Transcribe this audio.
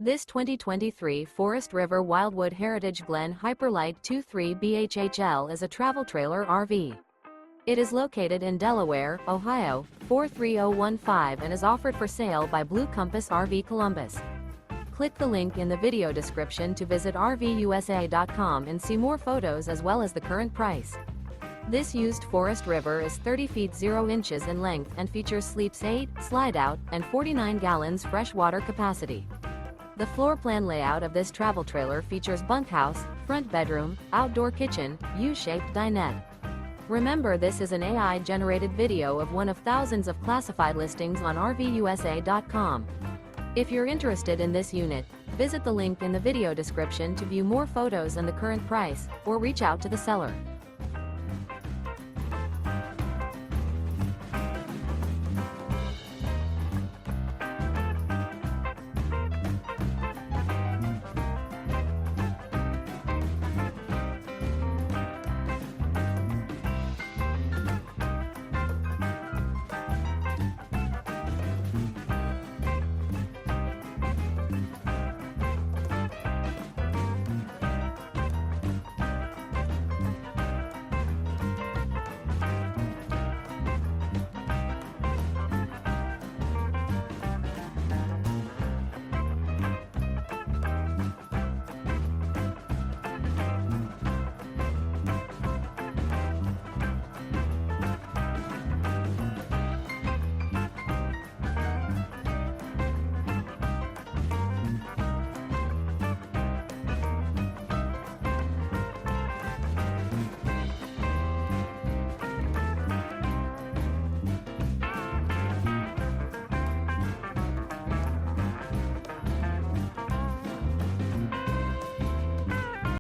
This 2023 Forest River Wildwood Heritage Glen Hyper-Lyte 23 BHHL is a travel trailer RV. It is located in Delaware, Ohio, 43015 and is offered for sale by Blue Compass RV Columbus. Click the link in the video description to visit RVUSA.com and see more photos as well as the current price. This used Forest River is 30 feet 0 inches in length and features sleeps 8, slide-out, and 49 gallons fresh water capacity. The floor plan layout of this travel trailer features bunkhouse, front bedroom, outdoor kitchen, U-shaped dinette. Remember, this is an AI-generated video of one of thousands of classified listings on RVUSA.com. If you're interested in this unit, visit the link in the video description to view more photos and the current price, or reach out to the seller.